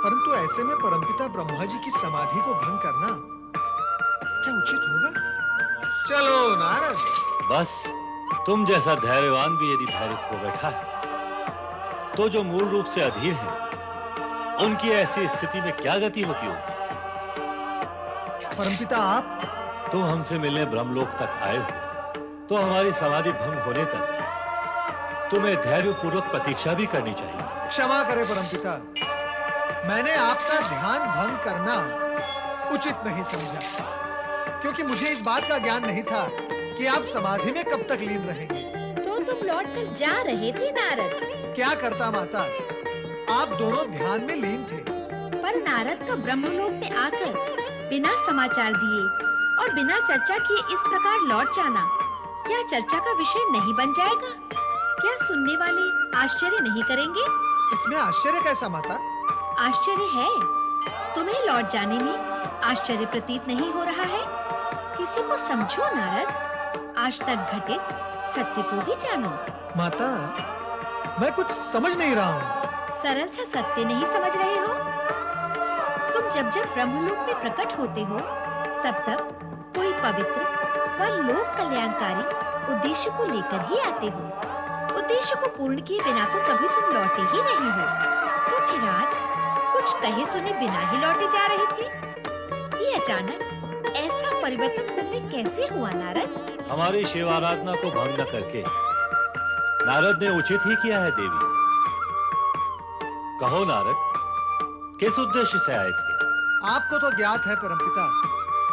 परंतु ऐसे में परमपिता ब्रह्मा जी की समाधि को भंग करना क्या उचित होगा? चलो नारद। बस तुम जैसा धैर्यवान भी यदि धैर्य खो बैठा है, तो जो मूल रूप से अधीर है, उनकी ऐसी स्थिति में क्या गति होती होगी? परमपिता आप तुम हमसे मिलने ब्रह्मलोक तक आए हो, तो हमारी समाधि भंग होने तक तुम्हें धैर्यपूर्वक प्रतीक्षा भी करनी चाहिए। क्षमा करें परमपिता, मैंने आपका ध्यान भंग करना उचित नहीं समझा, क्योंकि मुझे इस बात का ज्ञान नहीं था कि आप समाधि में कब तक लीन रहेंगे। तो तुम लौट कर जा रहे थे नारद। क्या करता माता, आप दोनों ध्यान में लीन थे। पर नारद का ब्रह्मलोक में आकर बिना समाचार दिए और बिना चर्चा किए इस प्रकार लौट जाना क्या चर्चा का विषय नहीं बन जाएगा? क्या सुनने वाले आश्चर्य नहीं करेंगे? इसमें आश्चर्य कैसा माता? आश्चर्य है, तुम्हें लौट जाने में आश्चर्य प्रतीत नहीं हो रहा है। किसी को समझो नारद, आज तक घटित सत्य को ही जानो। माता, मैं कुछ समझ नहीं रहा हूँ। सरल सा सत्य नहीं समझ रहे हो? तुम जब जब ब्रह्मलोक में प्रकट होते हो, तब तब कोई पवित्र व लोक कल्याणकारी उद्देश्य को लेकर ही आते हो। उद्देश्य को पूर्ण किए बिना तो कभी तुम लौटे ही नहीं हो। तो फिर आज कुछ कहे सुने बिना ही लौटे जा रहे थे। ये अचानक ऐसा परिवर्तन तुम में कैसे हुआ नारद? हमारी शिव आराधना को भंग न करके नारद ने उचित ही किया है देवी। कहो नारद, किस उद्देश्य से आए थे? आपको तो ज्ञात है परमपिता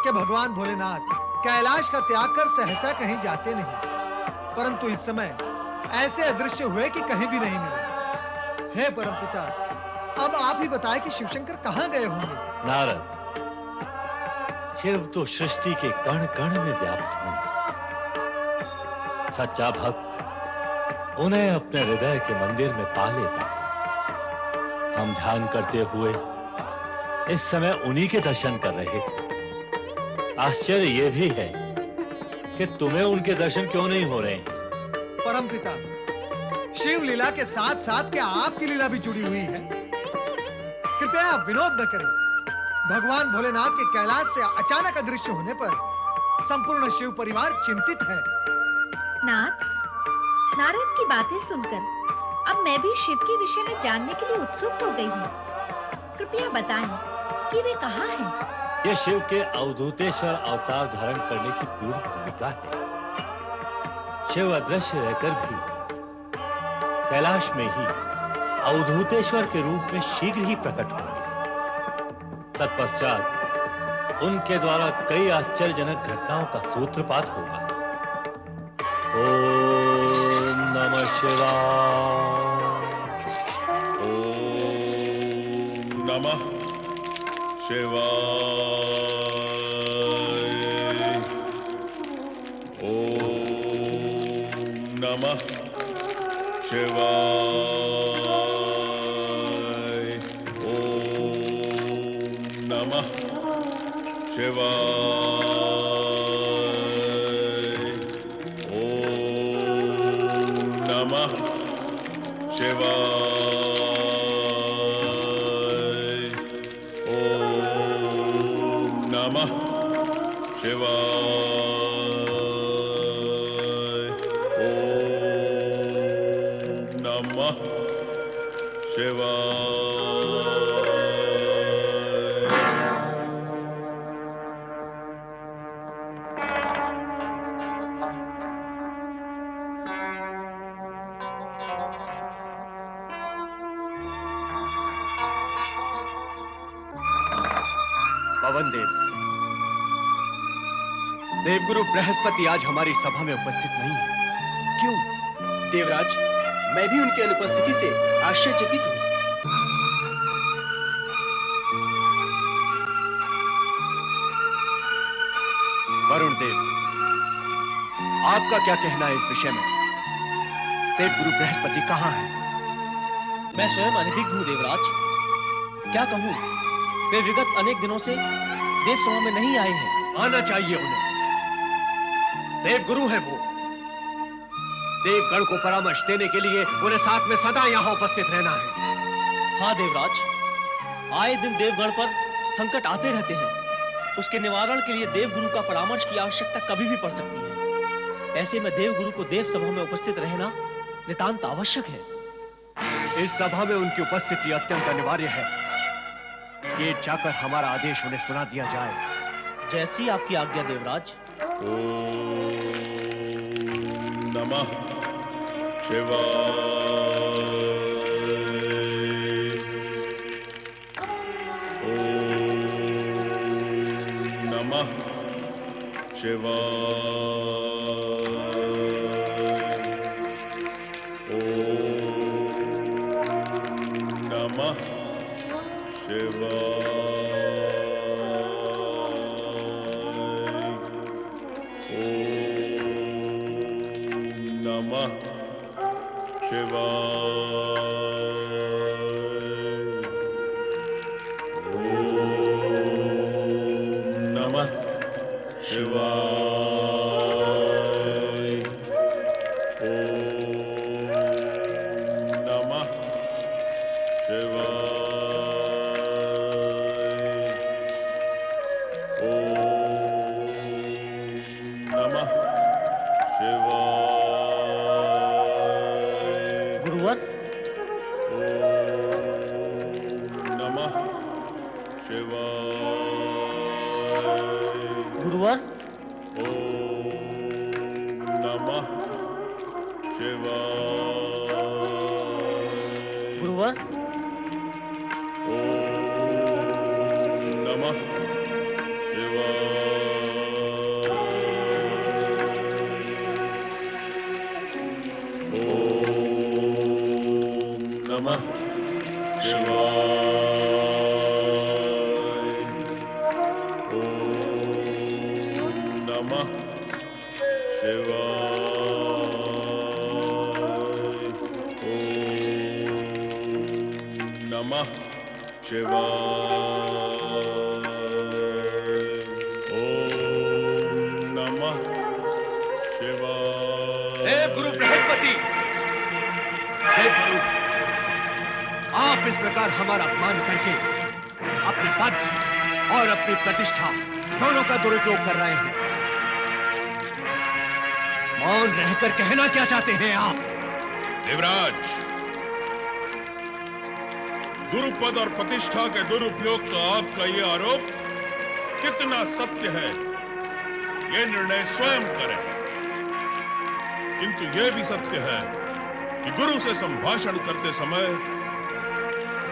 कि भगवान भोलेनाथ कैलाश का त्याग कर सहसा कहीं जाते नहीं, परंतु इस समय ऐसे अदृश्य हुए कि कहीं भी नहीं मिले। हे परमपिता, अब आप ही बताएं कि शिवशंकर कहाँ गए होंगे? नारद, शिव तो सृष्टि के कण कण में व्याप्त हैं। सच्चा भक्त उन्हें अपने हृदय के मंदिर में पा लेता है। हम ध्यान करते हुए इस समय उन्हीं के दर्शन कर रहे थे। आश्चर्य यह भी है कि तुम्हें उनके दर्शन क्यों नहीं हो रहे हैं? परमपिता, शिव लीला के साथ साथ क्या आपकी लीला भी जुड़ी हुई है? कृपया आप विनोद न करें। भगवान भोलेनाथ के कैलाश से अचानक अदृश्य होने पर संपूर्ण शिव परिवार चिंतित है। नाथ, नारद की बातें सुनकर अब मैं भी शिव के विषय में जानने के लिए उत्सुक हो गई हूँ। कृपया बताएं कि वे कहाँ हैं? यह शिव के अवधूतेश्वर अवतार धारण करने की पूर्ण भूमिका है। शिव अदृश्य रहकर भी कैलाश में ही अवधूतेश्वर के रूप में शीघ्र ही प्रकट होंगे। तत्पश्चात उनके द्वारा कई आश्चर्यजनक घटनाओं का सूत्रपात होगा। ओम नमः शिवाय। ओम नमः शिवाय। ओम नमः शिवाय। ओम नमः शिवाय। ओम नमः शिवाय। ओम नमः शिवाय। ओम नमः शिवाय। पवन देव, देवगुरु बृहस्पति आज हमारी सभा में उपस्थित नहीं है। क्यों? देवराज, मैं भी उनकी अनुपस्थिति से आश्चर्यचकित हूँ। वरुण देव, आपका क्या कहना है इस विषय में? देवगुरु बृहस्पति कहाँ हैं? मैं स्वयं अनभिज्ञ हूँ देवराज। क्या कहूँ, वे विगत अनेक दिनों से देव सभा में नहीं आए हैं। आना चाहिए उन्हें। देवगुरु है वो। देवगण को परामर्श देने के लिए उन्हें साथ में सदा यहाँ उपस्थित रहना है। हाँ देवराज, आए दिन देवगण पर संकट आते रहते हैं। उसके निवारण के लिए देवगुरु का परामर्श की आवश्यकता कभी भी पड़ सकती है। ऐसे में देवगुरु को देव सभा में उपस्थित रहना नितांत आवश्यक है। इस सभा में उनकी उपस्थिति अत्यंत अनिवार्य है। ये जाकर हमारा आदेश उन्हें सुना दिया जाए। जैसी आपकी आज्ञा देवराज। ओम नमः शिवाय। ओम नमः शिवाय। नमः शिवाय। नमः शिवाय। नमः शिवाय। नमः शिवाय। नमः शिवाय। गुरुवर, नमः शिवाय। गुरुवर, नमः शिवाय। गुरुवर, नमः शिवाय। नमः शिवाय। देव गुरु बृहस्पति, देव गुरु, आप इस प्रकार हमारा अपमान करके अपने पद और अपनी प्रतिष्ठा दोनों का दुरुपयोग कर रहे हैं। मौन रहकर कहना क्या चाहते हैं आप? देवराज, गुरुपद और प्रतिष्ठा के दुरुपयोग का आपका ये आरोप कितना सत्य है, ये निर्णय स्वयं करें। किंतु यह भी सत्य है कि गुरु से संभाषण करते समय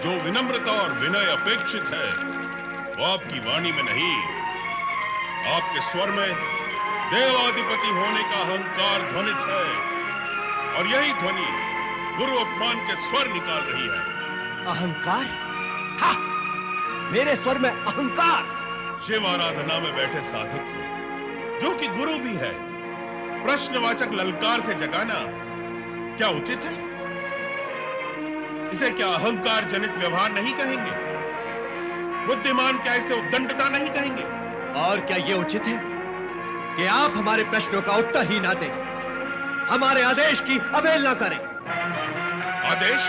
जो विनम्रता और विनय अपेक्षित है, वो आपकी वाणी में नहीं, आपके स्वर में देवाधिपति होने का अहंकार ध्वनित है, और यही ध्वनि गुरु अपमान के स्वर निकाल रही है। अहंकार? हा! मेरे स्वर में अहंकार? शिव आराधना में बैठे साधक को, जो कि गुरु भी है, प्रश्नवाचक ललकार से जगाना क्या उचित है? इसे क्या अहंकार जनित व्यवहार नहीं कहेंगे? बुद्धिमान क्या इसे उद्दंडता नहीं कहेंगे? और क्या ये उचित है कि आप हमारे प्रश्नों का उत्तर ही ना दें, हमारे आदेश की अवहेलना करें? आदेश?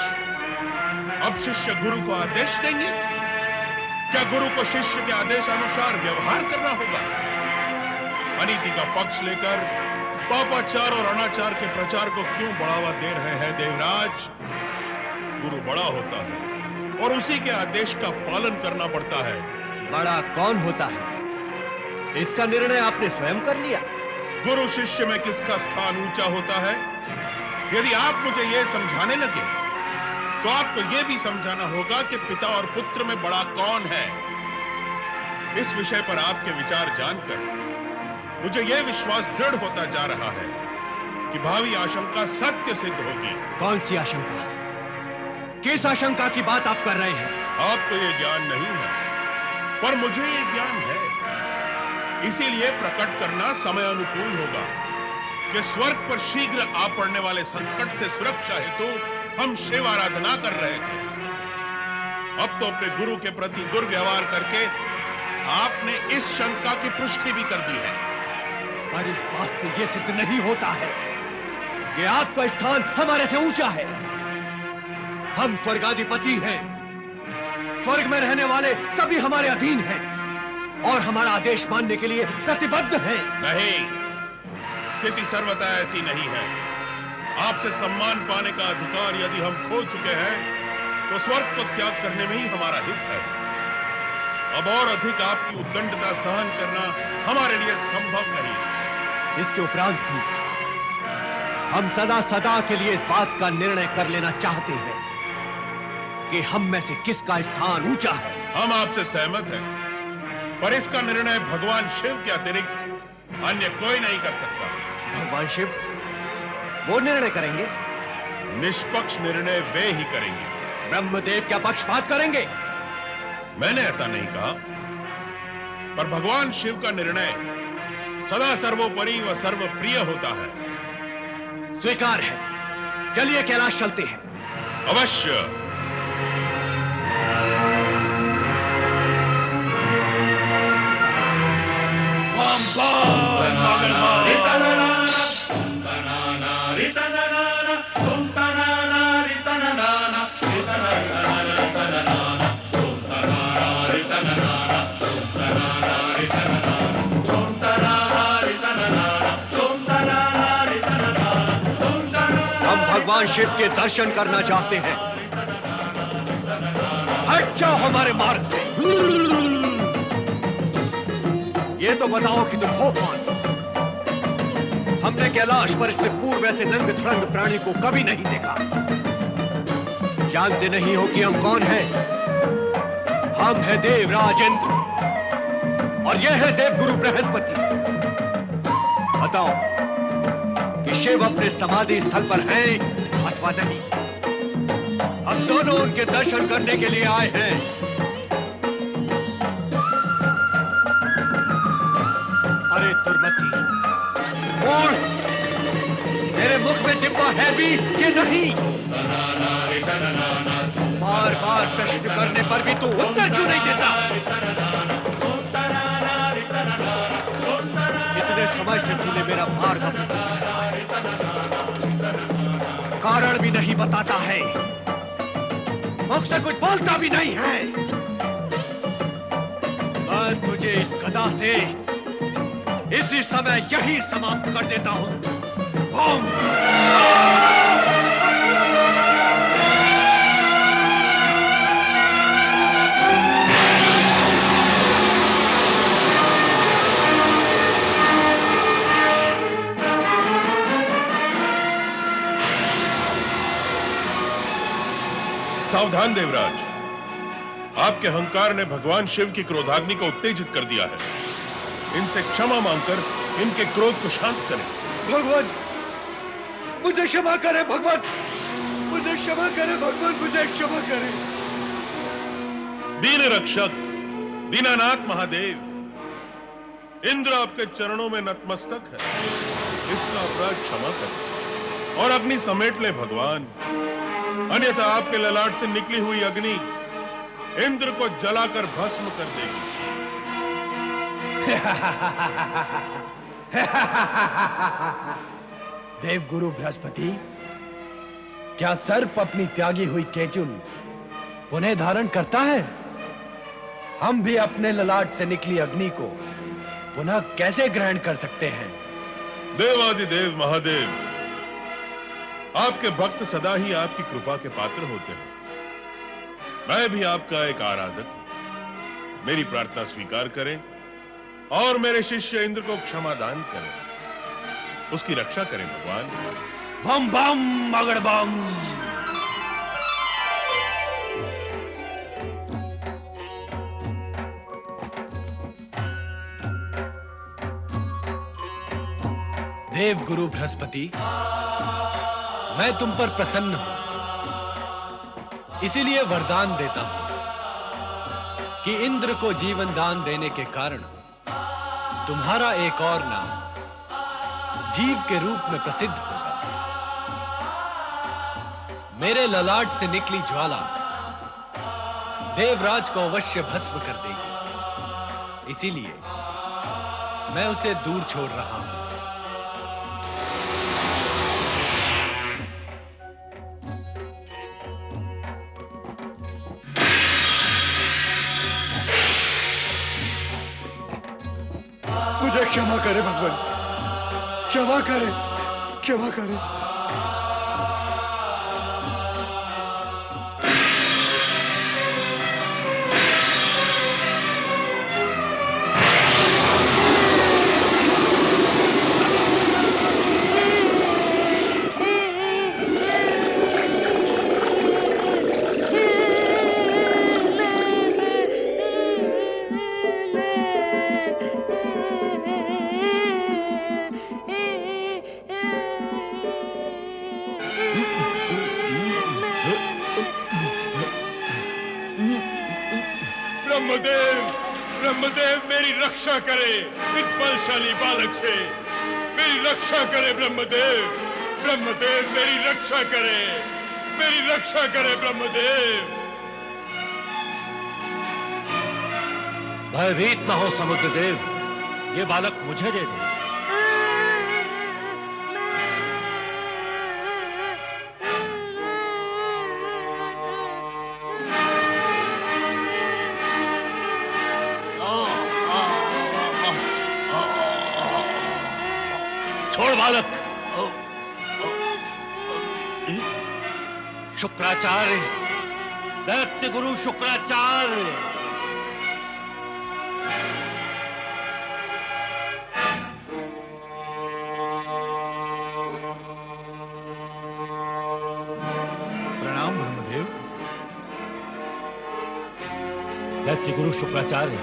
अब शिष्य गुरु को आदेश देंगे? क्या गुरु को शिष्य के आदेश अनुसार व्यवहार करना होगा? अनीति का पक्ष लेकर पापाचार और अनाचार के प्रचार को क्यों बढ़ावा दे रहे हैं देवराज? गुरु बड़ा होता है और उसी के आदेश का पालन करना पड़ता है। बड़ा कौन होता है, इसका निर्णय आपने स्वयं कर लिया। गुरु शिष्य में किसका स्थान ऊंचा होता है? यदि आप मुझे यह समझाने लगे तो आपको यह भी समझाना होगा कि पिता और पुत्र में बड़ा कौन है। इस विषय पर आपके विचार जानकर मुझे यह विश्वास दृढ़ होता जा रहा है कि भावी आशंका सत्य सिद्ध होगी। कौन सी आशंका? किस आशंका की बात आप कर रहे हैं? आपको यह ज्ञान नहीं है, पर मुझे यह ज्ञान है। इसीलिए प्रकट करना समय अनुकूल होगा कि स्वर्ग पर शीघ्र आ पड़ने वाले संकट से सुरक्षा हेतु हम शिव आराधना कर रहे थे। अब तो अपने गुरु के प्रति दुर्व्यवहार करके आपने इस शंका की पुष्टि भी कर दी है। पर इस बात से यह सिद्ध नहीं होता है कि आपका स्थान हमारे से ऊंचा है। हम स्वर्गाधिपति हैं, स्वर्ग में रहने वाले सभी हमारे अधीन हैं और हमारा आदेश मानने के लिए प्रतिबद्ध हैं। नहीं, स्थिति सर्वथा ऐसी नहीं है। आपसे सम्मान पाने का अधिकार यदि हम खो चुके हैं तो स्वर्ग को त्याग करने में ही हमारा हित है। अब और अधिक आपकी उद्दंडता सहन करना हमारे लिए संभव नहीं। इसके उपरांत भी हम सदा सदा के लिए इस बात का निर्णय कर लेना चाहते हैं कि हम में से किसका स्थान ऊंचा है। हम आपसे सहमत हैं, पर इसका निर्णय भगवान शिव के अतिरिक्त अन्य कोई नहीं कर सकता। भगवान शिव वो निर्णय करेंगे। निष्पक्ष निर्णय वे ही करेंगे। ब्रह्मदेव क्या पक्षपात करेंगे? मैंने ऐसा नहीं कहा, पर भगवान शिव का निर्णय सदा सर्वोपरि व सर्वप्रिय होता है। स्वीकार है। चलिए कैलाश चलते हैं। अवश्य। हम भगवान शिव के दर्शन करना चाहते हैं। हट जाओ हमारे मार्ग से। ये तो बताओ कि तुम हो कौन? हमने कैलाश पर इससे पूर्व ऐसे नंग धड़ंग प्राणी को कभी नहीं देखा। जानते नहीं हो कि हम कौन हैं? हम हैं देवराज इंद्र और यह है देवगुरु बृहस्पति। बताओ कि शिव अपने समाधि स्थल पर हैं अथवा नहीं। हम दोनों उनके दर्शन करने के लिए आए हैं। अरे दुर्मति, बोल, तेरे मुख में डिब्बा है भी कि नहीं? बार बार प्रश्न करने पर भी तू उत्तर क्यों नहीं देता? इतने समय से तूने मेरा मार्ग कारण भी नहीं बताता है, मुख से कुछ बोलता भी नहीं है। मैं तुझे इस गदा से इसी समय यही समाप्त कर देता हूं। ओम। सावधान देवराज, आपके अहंकार ने भगवान शिव की क्रोधाग्नि को उत्तेजित कर दिया है। इनसे क्षमा मांगकर इनके क्रोध को शांत करें। भगवान मुझे क्षमा करें। भगवान मुझे क्षमा करें। भगवान मुझे क्षमा करें। दीन रक्षक दीनानाथ महादेव, इंद्र आपके चरणों में नतमस्तक है। इसका अपराध क्षमा करें और अग्नि समेट ले भगवान, अन्यथा आपके ललाट से निकली हुई अग्नि इंद्र को जलाकर भस्म कर देगी। देवगुरु बृहस्पति, क्या सर्प अपनी त्यागी हुई केचुल पुनः धारण करता है? हम भी अपने ललाट से निकली अग्नि को पुनः कैसे ग्रहण कर सकते हैं? देवादिदेव महादेव, आपके भक्त सदा ही आपकी कृपा के पात्र होते हैं। मैं भी आपका एक आराधक हूं। मेरी प्रार्थना स्वीकार करें और मेरे शिष्य इंद्र को क्षमादान करें। उसकी रक्षा करें भगवान। बम बम मगड़ बम। देव गुरु बृहस्पति, मैं तुम पर प्रसन्न हूं, इसीलिए वरदान देता हूं कि इंद्र को जीवन दान देने के कारण तुम्हारा एक और नाम जीव के रूप में प्रसिद्ध होगा। मेरे ललाट से निकली ज्वाला देवराज को अवश्य भस्म कर देगी, इसीलिए मैं उसे दूर छोड़ रहा हूं। क्षमा करें भगवान, क्षमा करें, क्षमा करें। ब्रह्मदेव, ब्रह्मदेव मेरी रक्षा करे इस बलशाली बालक से, मेरी रक्षा करे ब्रह्मदेव, ब्रह्मदेव मेरी रक्षा करे, मेरी रक्षा करे ब्रह्मदेव। भयभीत न हो समुद्र देव, ये बालक मुझे दे दे। छोड़ बालक। शुक्राचार्य, दैत्य गुरु शुक्राचार्य। प्रणाम ब्रह्मदेव। दैत्य गुरु शुक्राचार्य,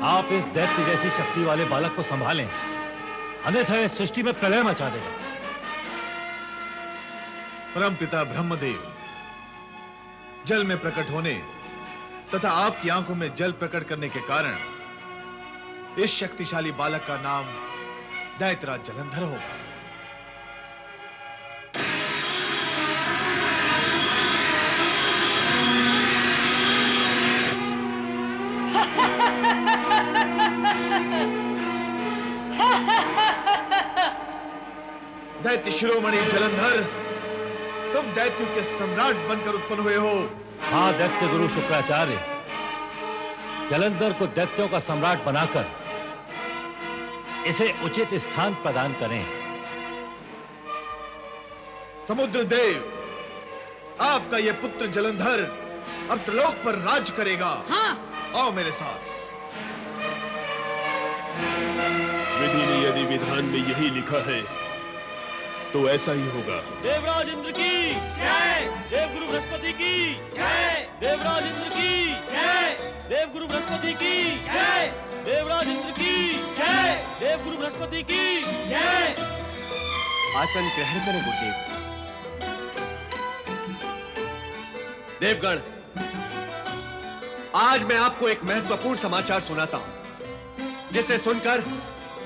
आप इस दैत्य जैसी शक्ति वाले बालक को संभालें, अन्यथा इस सृष्टि में प्रलय मचा देगा। परमपिता ब्रह्मदेव, जल में प्रकट होने तथा आपकी आंखों में जल प्रकट करने के कारण इस शक्तिशाली बालक का नाम दैत्यराज जलंधर होगा। दैत्य शिरोमणि जलंधर, तुम दैत्यों के सम्राट बनकर उत्पन्न हुए हो। हाँ दैत्य गुरु शुक्राचार्य, जलंधर को दैत्यों का सम्राट बनाकर इसे उचित स्थान प्रदान करें। समुद्र देव, आपका यह पुत्र जलंधर अब त्रिलोक पर राज करेगा। हाँ। आओ मेरे साथ। विधि ने यदि विधान में यही लिखा है तो ऐसा ही होगा। देवराज इंद्र की जय, देवगुरु बृहस्पति की जय, देवराज इंद्र की जय, देवगुरु बृहस्पति की जय, देवराज इंद्र की जय, देवगुरु बृहस्पति की जय। आसन ग्रहण करें गुरुदेव। देवगण, आज मैं आपको एक महत्वपूर्ण समाचार सुनाता हूं, जिसे सुनकर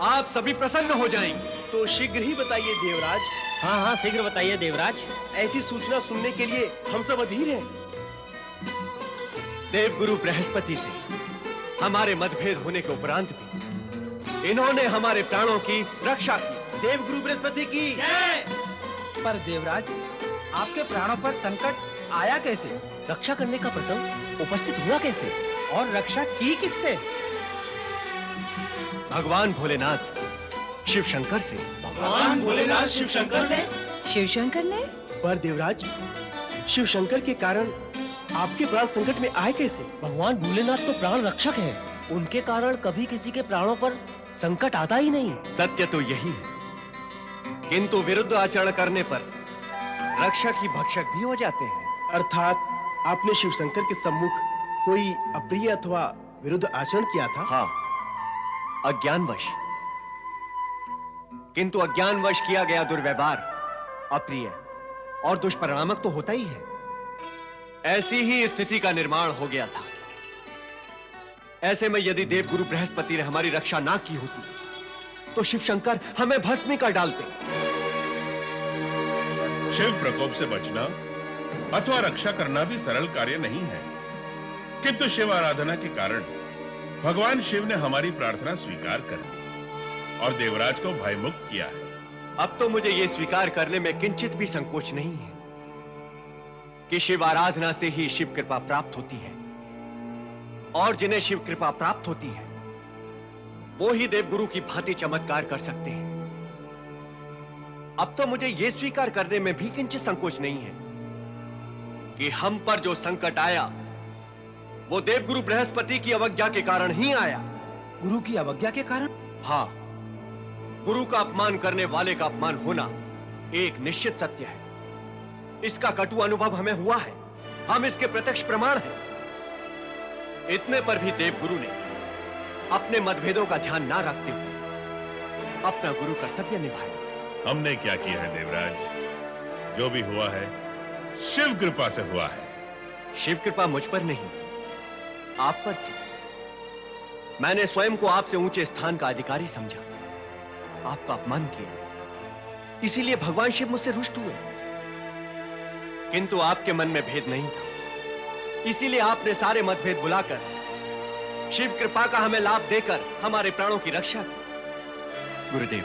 आप सभी प्रसन्न हो जाएंगे। तो शीघ्र ही बताइए देवराज। हाँ हाँ शीघ्र बताइए देवराज। ऐसी सूचना सुनने के लिए हम सब अधीर हैं। देवगुरु बृहस्पति से हमारे मतभेद होने के उपरांत भी इन्होंने हमारे प्राणों की रक्षा की। देवगुरु बृहस्पति की जय। पर देवराज, आपके प्राणों पर संकट आया कैसे? रक्षा करने का प्रसंग उपस्थित हुआ कैसे? और रक्षा की किससे? भगवान भोलेनाथ शिव शंकर से। भगवान भोलेनाथ शिव शंकर से? शिवशंकर ने? पर देवराज, शिव शंकर के कारण आपके प्राण संकट में आए कैसे? भगवान भोलेनाथ तो प्राण रक्षक हैं। उनके कारण कभी किसी के प्राणों पर संकट आता ही नहीं। सत्य तो यही है, किंतु विरुद्ध आचरण करने पर रक्षक ही भक्षक भी हो जाते हैं। अर्थात आपने शिव शंकर के सम्मुख कोई अप्रिय अथवा विरुद्ध आचरण किया था? हाँ, अज्ञानवश। किंतु अज्ञानवश किया गया दुर्व्यवहार अप्रिय और दुष्परिणामक तो होता ही है। ऐसी ही स्थिति का निर्माण हो गया था। ऐसे में यदि देवगुरु बृहस्पति ने हमारी रक्षा ना की होती तो शिव शंकर हमें भस्म में कर डालते। शिव प्रकोप से बचना अथवा रक्षा करना भी सरल कार्य नहीं है, किंतु शिव आराधना के कारण भगवान शिव ने हमारी प्रार्थना स्वीकार कर ली और देवराज को भयमुक्त किया है। अब तो मुझे यह स्वीकार करने में किंचित भी संकोच नहीं है कि शिव आराधना से ही शिव कृपा प्राप्त होती है, और जिन्हें शिव कृपा प्राप्त होती है वो ही देवगुरु की भांति चमत्कार कर सकते हैं। अब तो मुझे यह स्वीकार करने में भी किंचित संकोच नहीं है कि हम पर जो संकट आया वो देवगुरु बृहस्पति की अवज्ञा के कारण ही आया। गुरु की अवज्ञा के कारण? हाँ, गुरु का अपमान करने वाले का अपमान होना एक निश्चित सत्य है। इसका कटु अनुभव हमें हुआ है, हम इसके प्रत्यक्ष प्रमाण हैं। इतने पर भी देवगुरु ने अपने मतभेदों का ध्यान ना रखते हुए अपना गुरु कर्तव्य निभाया। हमने क्या किया है देवराज? जो भी हुआ है शिव कृपा से हुआ है। शिव कृपा मुझ पर नहीं, आप पर थी। मैंने स्वयं को आपसे ऊंचे स्थान का अधिकारी समझा, आपका अपमान किया, इसीलिए भगवान शिव मुझसे रुष्ट हुए। किंतु आपके मन में भेद नहीं था, इसीलिए आपने सारे मतभेद बुलाकर शिव कृपा का हमें लाभ देकर हमारे प्राणों की रक्षा की। गुरुदेव,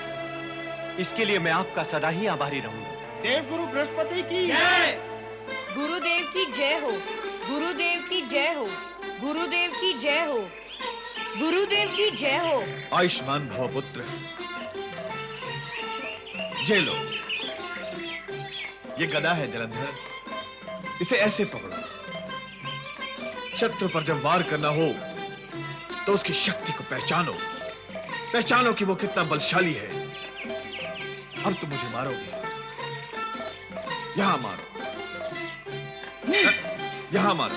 इसके लिए मैं आपका सदा ही आभारी रहूंगा। देवगुरु बृहस्पति की जय। गुरुदेव की जय हो, गुरुदेव की जय हो, गुरुदेव की जय हो, गुरुदेव की जय हो। आयुष्मान भव पुत्र। ये लो, ये गदा है जलंधर, इसे ऐसे पकड़ो। शत्रु पर जब वार करना हो तो उसकी शक्ति को पहचानो, पहचानो कि वो कितना बलशाली है। अब तुम मुझे मारोगे, यहां मारो, यहां मारो।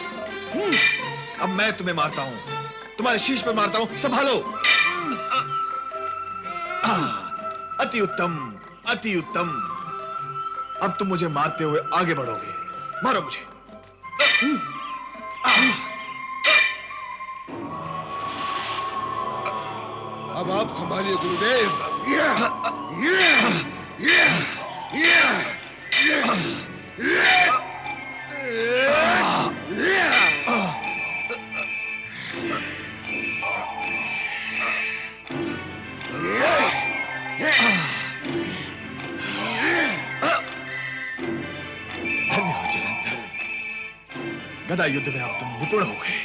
अब मैं तुम्हें मारता हूं, तुम्हारे शीश पर मारता हूं, संभालो। अति उत्तम, अति उत्तम। अब तुम मुझे मारते हुए आगे बढ़ोगे, मारो मुझे। अब आप संभालिए गुरुदेव। धन्यवाद जलंधर, गदा युद्ध में अब तुम निपुण हो गए।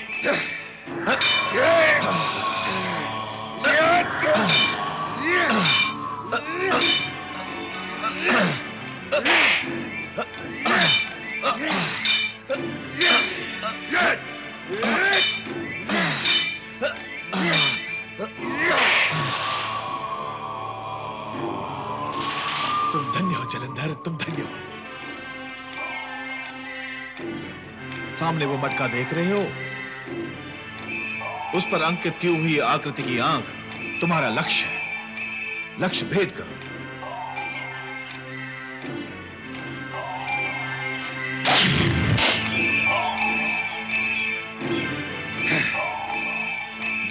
तुम धन्य हो जलंधर, तुम धन्य हो। सामने वो मटका देख रहे हो, उस पर अंकित की हुई आकृति की आंख तुम्हारा लक्ष्य है। लक्ष्य भेद करो।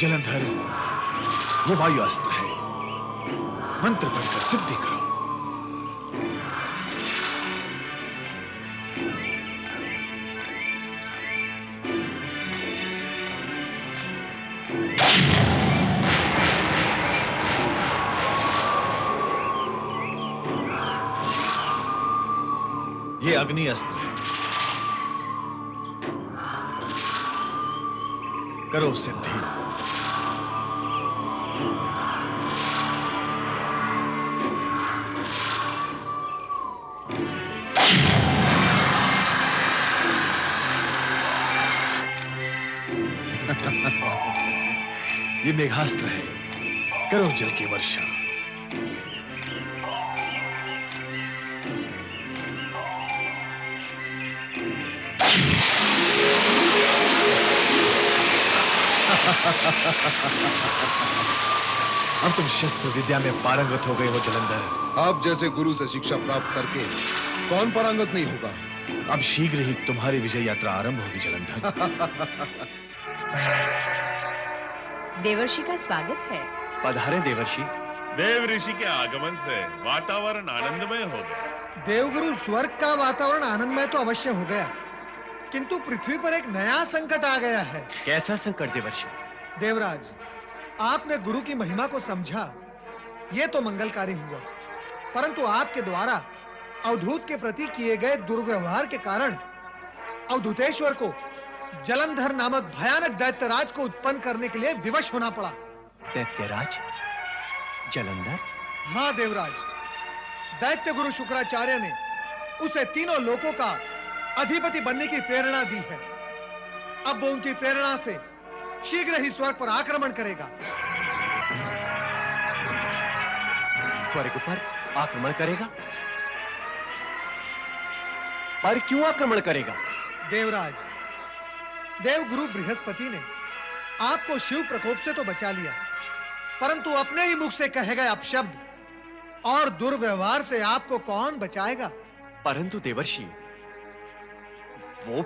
जलंधर, ये वायु अस्त्र है, मंत्र पढ़कर सिद्धि करो। ये अग्नि अस्त्र है, करो सिद्धि। ये मेघास्त्र है, करो जल की वर्षा। अब तुम शस्त्र विद्या में पारंगत हो गए हो जलंधर। आप जैसे गुरु से शिक्षा प्राप्त करके कौन पारंगत नहीं होगा? अब शीघ्र ही तुम्हारी विजय यात्रा आरंभ होगी जलंधर। देवर्षि का स्वागत है। पधारे देवर्षि। देव ऋषि के आगमन से वातावरण आनंदमय हो गया। देवगुरु, स्वर्ग का वातावरण आनंदमय तो अवश्य हो गया, किंतु पृथ्वी पर एक नया संकट आ गया है। कैसा संकट देवर्षि? देवराज, आपने गुरु की महिमा को समझा, यह तो मंगलकारी हुआ, परंतु आपके द्वारा अवधूत के प्रति किए गए दुर्व्यवहार के कारण अवधूतेश्वर को जलंधर नामक भयानक दैत्यराज को उत्पन्न करने के लिए विवश होना पड़ा। दैत्यराज? जलंधर? हाँ देवराज, दैत्य गुरु शुक्राचार्य ने उसे तीनों लोकों का अधिपति बनने की प्रेरणा दी है। अब वो उनकी प्रेरणा से शीघ्र ही स्वर्ग पर आक्रमण करेगा। स्वर्ग पर आक्रमण करेगा? पर क्यों आक्रमण करेगा? देवराज, देवगुरु बृहस्पति ने आपको शिव प्रकोप से तो बचा लिया, परंतु अपने ही मुख से कहे गए अपशब्द और दुर्व्यवहार से आपको कौन बचाएगा? परंतु देवर्षि, वो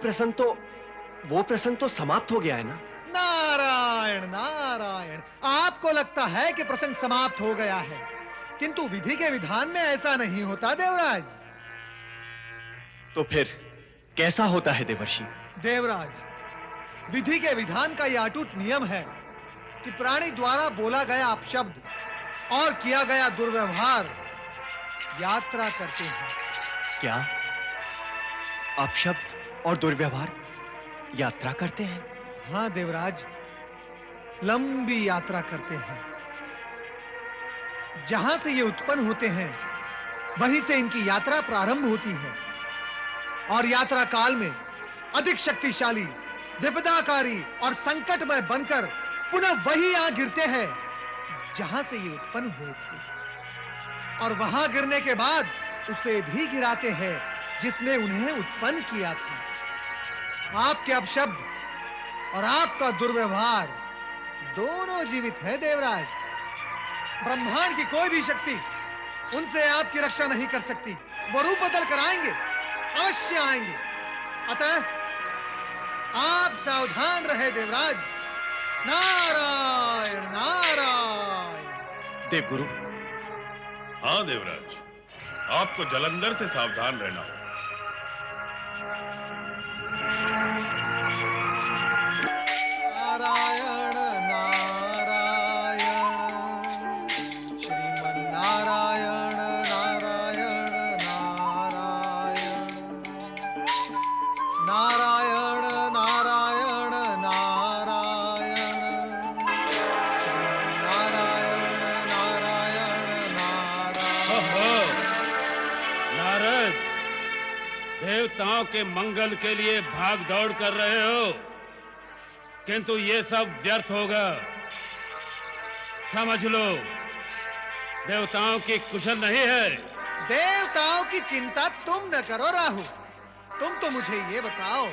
प्रसंग तो समाप्त हो गया है ना? नारायण नारायण, आपको लगता है कि प्रसंग समाप्त हो गया है, किंतु विधि के विधान में ऐसा नहीं होता देवराज। तो फिर कैसा होता है देवर्षि? देवराज, विधि के विधान का यह अटूट नियम है कि प्राणी द्वारा बोला गया अपशब्द और किया गया दुर्व्यवहार यात्रा करते हैं। क्या अपशब्द और दुर्व्यवहार यात्रा करते हैं? हाँ देवराज, लंबी यात्रा करते हैं। जहां से ये उत्पन्न होते हैं वहीं से इनकी यात्रा प्रारंभ होती है और यात्रा काल में अधिक शक्तिशाली, विपदाकारी और संकटमय बनकर पुनः वही आ गिरते हैं जहां से ये उत्पन्न हुए थे, और वहां गिरने के बाद उसे भी गिराते हैं जिसने उन्हें उत्पन्न किया था। आपके अपशब्द और आपका दुर्व्यवहार दोनों जीवित है देवराज। ब्रह्मांड की कोई भी शक्ति उनसे आपकी रक्षा नहीं कर सकती। वो रूप बदल कर आएंगे, अवश्य आएंगे। अतः आप सावधान रहे देवराज। नारायण नारायण। देवगुरु, हाँ देवराज, आपको जलंधर से सावधान रहना हो। नारायण नारायण, श्रीमन नारायण नारायण नारायण, नारायण नारायण नारायण, श्रीमन नारायण नारायण नारायण। नारद, देवताओं के मंगल के लिए भाग दौड़ कर रहे हो, किंतु ये सब व्यर्थ होगा। समझ लो, देवताओं की कुशल नहीं है। देवताओं की चिंता तुम न करो राहु। तुम तो मुझे ये बताओ,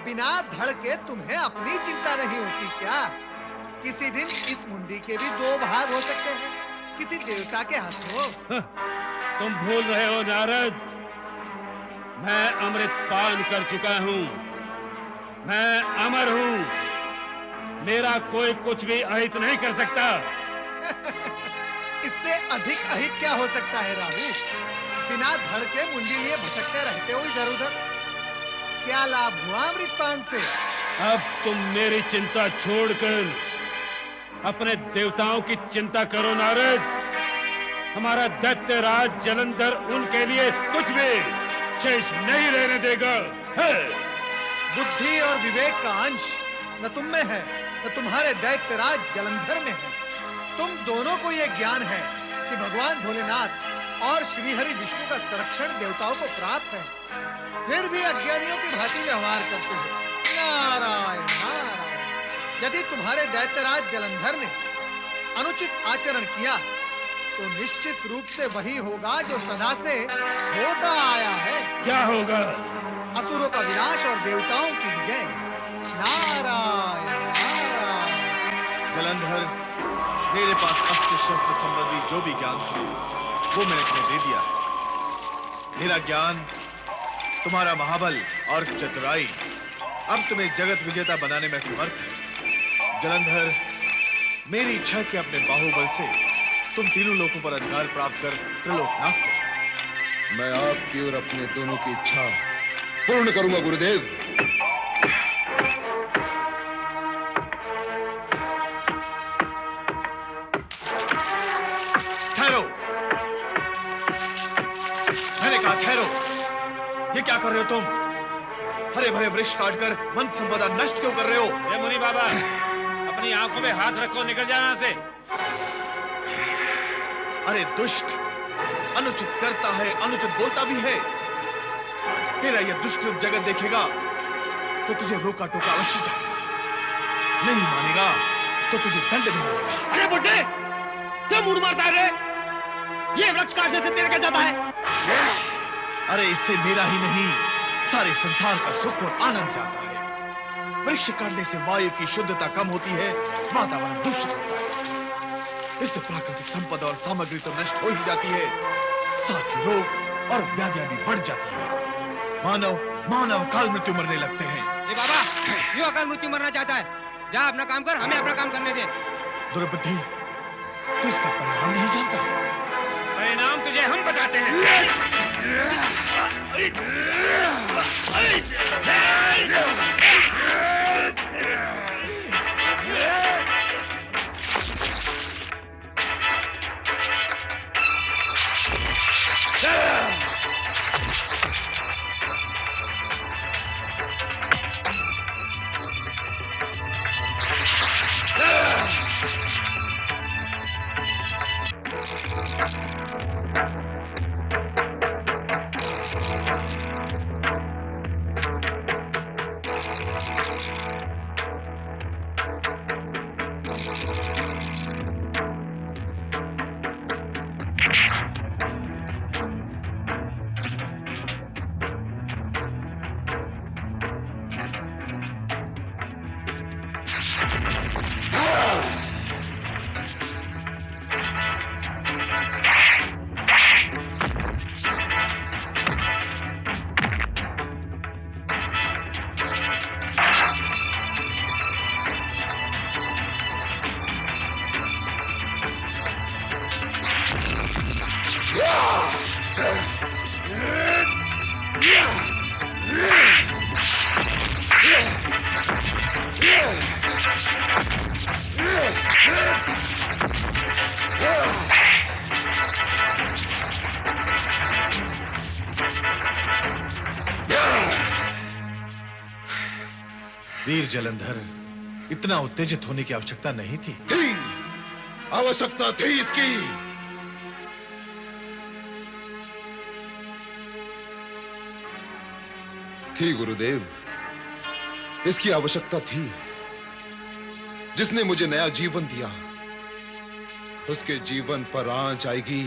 बिना धड़ के तुम्हें अपनी चिंता नहीं होती क्या? किसी दिन इस मुंडी के भी दो भाग हो सकते हैं, किसी देवता के हाथों। तुम भूल रहे हो नारद, मैं अमृत पान कर चुका हूं। मैं अमर हूं। मेरा कोई कुछ भी अहित नहीं कर सकता। इससे अधिक अहित क्या हो सकता है राहु? बिना धड़ के मुंडी लिए भटकते रहते हो इधर उधर। क्या लाभ हुआ अमृतपान से? अब तुम मेरी चिंता छोड़कर अपने देवताओं की चिंता करो नारद। हमारा दैत्य राज जलंधर उनके लिए कुछ भी शेष नहीं रहने देगा। बुद्धि और विवेक का अंश न तुम में है न तुम्हारे दैत्य राज जलंधर में है। तुम दोनों को यह ज्ञान है कि भगवान भोलेनाथ और श्रीहरि विष्णु का संरक्षण देवताओं को प्राप्त है, फिर भी अज्ञानियों की भांति व्यवहार करते हो। नारायण नारायण। यदि तुम्हारे दैत्यराज जलंधर ने अनुचित आचरण किया तो निश्चित रूप से वही होगा जो सदा से होता आया है। क्या होगा? असुरों का विनाश और देवताओं की विजय। नारायण नारायण। जलंधर, मेरे पास अस्त्र शस्त्र संबंधी जो भी ज्ञान था वो मैंने तुम्हें दे दिया। मेरा ज्ञान, तुम्हारा महाबल और चतुराई अब तुम्हें जगत विजेता बनाने में समर्थ है। जलंधर, मेरी इच्छा कि अपने बाहुबल से तुम तीनों लोगों पर अधिकार प्राप्त कर त्रिलोकनाथ को। मैं आपकी और अपने दोनों की इच्छा पूर्ण करूंगा गुरुदेव। ठहरो, मैंने कहा ठहरो। ये क्या कर रहे हो तुम? हरे भरे वृक्ष काटकर वन संपदा नष्ट क्यों कर रहे हो? मुनि बाबा, अपनी आंखों में हाथ रखो, निकल जाना से। अरे दुष्ट, अनुचित करता है, अनुचित बोलता भी है। तेरा यह दुष्कृत जगत देखेगा तो तुझे रोका टोका अवश्य जाएगा, नहीं मानेगा तो तुझे दंड भी मिलेगा। अरे बुड्ढे, क्या मूड मारता है रे? ये वृक्ष काटने से तेरा क्या जाता है? अरे इससे मेरा ही नहीं, सारे संसार का सुख और आनंद जाता है। वृक्ष काटने से वायु की शुद्धता कम होती है, वातावरण दूषित होता है। इससे प्राकृतिक संपदा और सामग्री तो नष्ट हो ही जाती है, साथ ही रोग और व्याधियां भी बढ़ जाती हैं। मानव काल मृत्यु मरने लगते हैं। ये बाबा क्यों अकाल मृत्यु मरना चाहता है? जा अपना काम कर, हमें अपना काम करने दे। दुर्बुद्धि, तू इसका परिणाम नहीं जानता। परिणाम तुझे हम बताते हैं। वीर जलंधर, इतना उत्तेजित होने की आवश्यकता नहीं थी। आवश्यकता थी इसकी। थी गुरुदेव, इसकी आवश्यकता थी। जिसने मुझे नया जीवन दिया, उसके जीवन पर आंच आएगी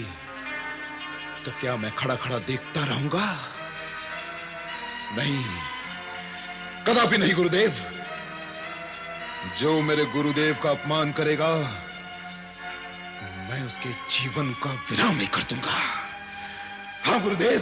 तो क्या मैं खड़ा खड़ा देखता रहूंगा? नहीं, कदापि नहीं गुरुदेव। जो मेरे गुरुदेव का अपमान करेगा, मैं उसके जीवन का विराम ही कर दूंगा। हाँ गुरुदेव,